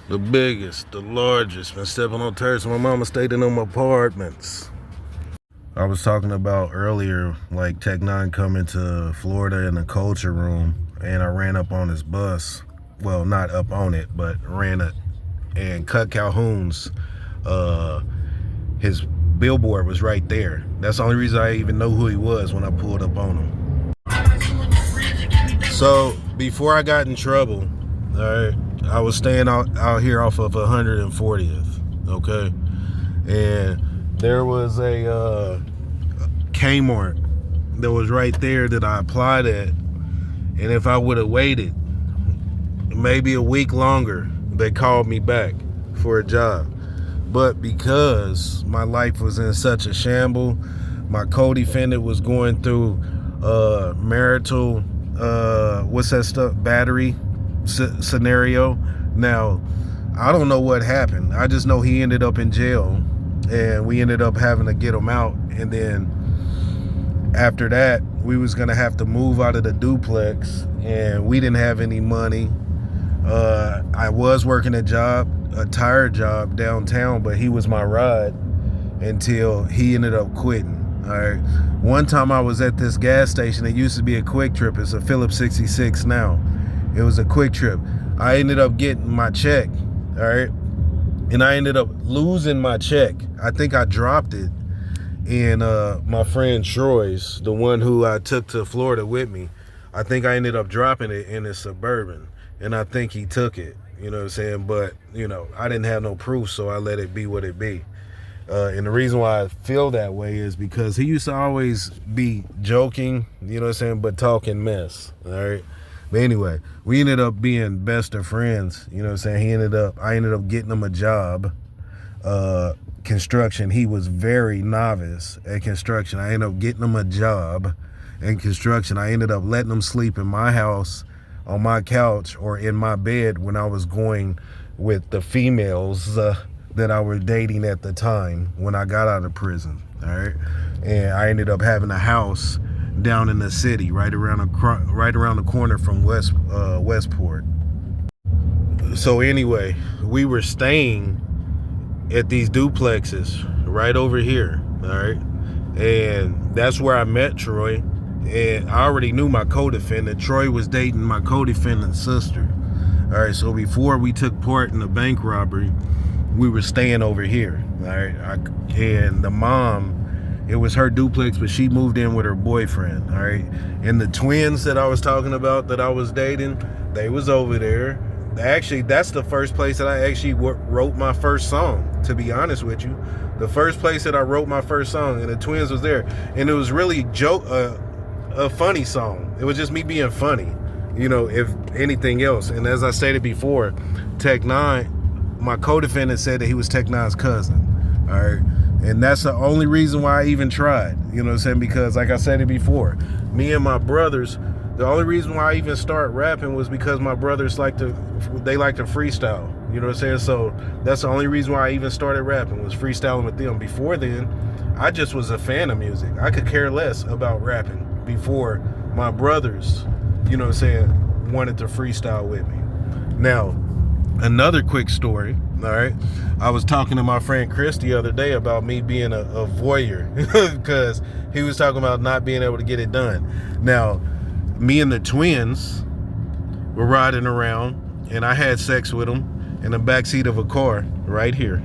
The biggest, the largest. Been stepping on turds. My mama stayed in them apartments. I was talking about earlier, like Tech Nine coming to Florida in the culture room, and I ran up on his bus. Well, not up on it, but ran it. And Cut Calhoun's, his billboard was right there. That's the only reason I even know who he was when I pulled up on him. So before I got in trouble, all right, I was staying out here off of 140th, okay? And there was a Kmart that was right there that I applied at. And if I would have waited maybe a week longer, they called me back for a job. But because my life was in such a shamble, my co-defendant was going through marital, what's that stuff, battery scenario. Now, I don't know what happened. I just know he ended up in jail, and we ended up having to get him out. And then after that, we was gonna have to move out of the duplex, and we didn't have any money. I was working a tire job downtown, but he was my ride until he ended up quitting. All right. One time I was at this gas station. It used to be a Quick Trip. It's a Phillips 66 now. It was a Quick Trip. I ended up getting my check. All right. And I ended up losing my check. I think I dropped it in my friend Troy's, the one who I took to Florida with me. I think I ended up dropping it in his Suburban, and I think he took it. You know what I'm saying? But, you know, I didn't have no proof, so I let it be what it be. And the reason why I feel that way is because he used to always be joking, you know what I'm saying, but talking mess, all right? But anyway, we ended up being best of friends, you know what I'm saying? I ended up getting him a job, construction. He was very novice at construction. I ended up getting him a job in construction. I ended up letting him sleep in my house, on my couch, or in my bed when I was going with the females that I was dating at the time when I got out of prison, all right? And I ended up having a house down in the city, right around the corner from Westport. So anyway, we were staying at these duplexes right over here, all right? And that's where I met Troy. And I already knew my co-defendant. Troy was dating my co-defendant's sister. All right, so before we took part in the bank robbery, we were staying over here, all right? And the mom, it was her duplex, but she moved in with her boyfriend, all right? And the twins that I was talking about that I was dating, they was over there. Actually, that's the first place that I actually wrote my first song, to be honest with you. The first place that I wrote my first song, and the twins was there. And it was really a funny song. It was just me being funny, you know, if anything else. And as I stated before, Tech Nine, my co-defendant said that he was Tech Nine's cousin, all right? And that's the only reason why I even tried, you know what I'm saying? Because like I said it before, me and my brothers, the only reason why I even started rapping was because my brothers like to freestyle, you know what I'm saying? So that's the only reason why I even started rapping, was freestyling with them. Before then, I just was a fan of music. I could care less about rapping before my brothers, you know what I'm saying, wanted to freestyle with me. Now, another quick story, all right? I was talking to my friend Chris the other day about me being a voyeur because he was talking about not being able to get it done. Now, me and the twins were riding around, and I had sex with them in the backseat of a car right here.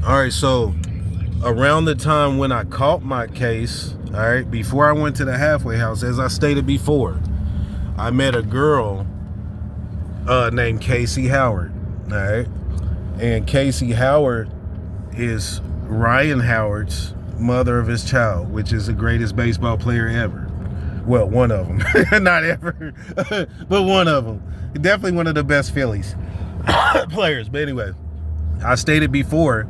All right, so around the time when I caught my case, all right, before I went to the halfway house, as I stated before, I met a girl named Casey Howard, all right? And Casey Howard is Ryan Howard's mother of his child, which is the greatest baseball player ever. Well, one of them. Not ever, but one of them. Definitely one of the best Phillies players. But anyway, I stated before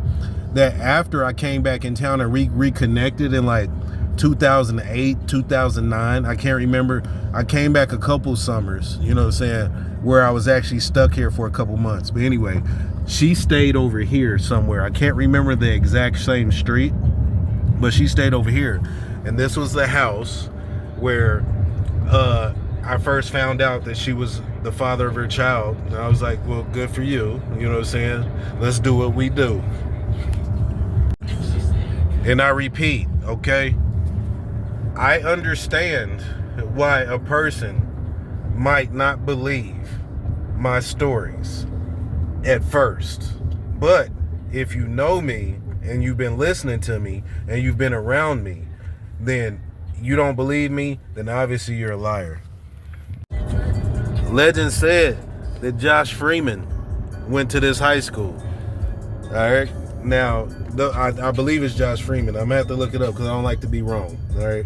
that after I came back in town and reconnected in like 2008, 2009, I can't remember. I came back a couple summers, you know what I'm saying, where I was actually stuck here for a couple months. But anyway, she stayed over here somewhere. I can't remember the exact same street, but she stayed over here. And this was the house where I first found out that she was the father of her child. And I was like, well, good for you. You know what I'm saying? Let's do what we do. And I repeat, okay? I understand why a person might not believe my stories at first. But if you know me and you've been listening to me and you've been around me, then you don't believe me, then obviously you're a liar. Legend said that Josh Freeman went to this high school. All right. Now, I believe it's Josh Freeman. I'm going to have to look it up because I don't like to be wrong. All right.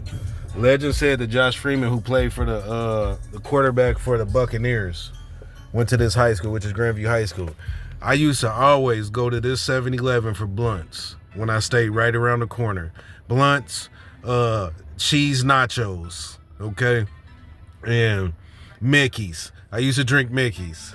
Legend said that Josh Freeman, who played for the quarterback for the Buccaneers, went to this high school, which is Grandview High School. I used to always go to this 7-Eleven for blunts when I stayed right around the corner. Blunts, cheese nachos, okay? And Mickey's. I used to drink Mickey's.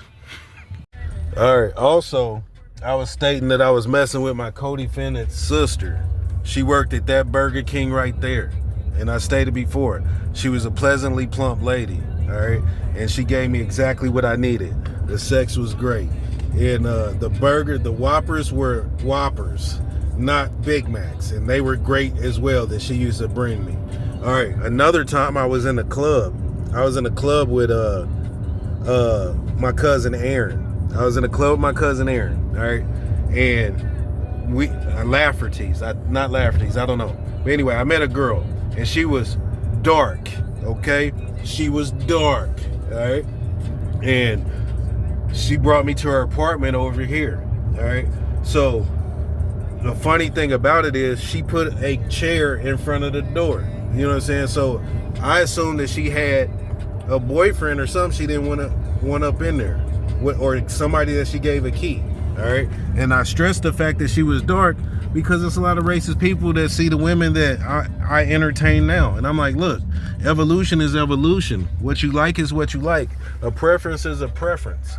All right. Also, I was stating that I was messing with my co-defendant's sister. She worked at that Burger King right there. And I stated before, she was a pleasantly plump lady, all right? And she gave me exactly what I needed. The sex was great. And the Whoppers were Whoppers, not Big Macs. And they were great as well that she used to bring me. All right, another time I was in a club. I was in a club with my cousin Aaron. All right? And we Lafferty's, not Lafferty's, I don't know. But anyway, I met a girl. And she was dark, okay? She was dark, all right? And she brought me to her apartment over here, all right? So the funny thing about it is she put a chair in front of the door. You know what I'm saying? So I assumed that she had a boyfriend or something she didn't want up in there. Or somebody that she gave a key, all right? And I stressed the fact that she was dark because there's a lot of racist people that see the women that I entertain now. And I'm like, look, evolution is evolution. What you like is what you like. A preference is a preference.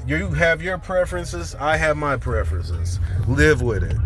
You have your preferences, I have my preferences. Live with it.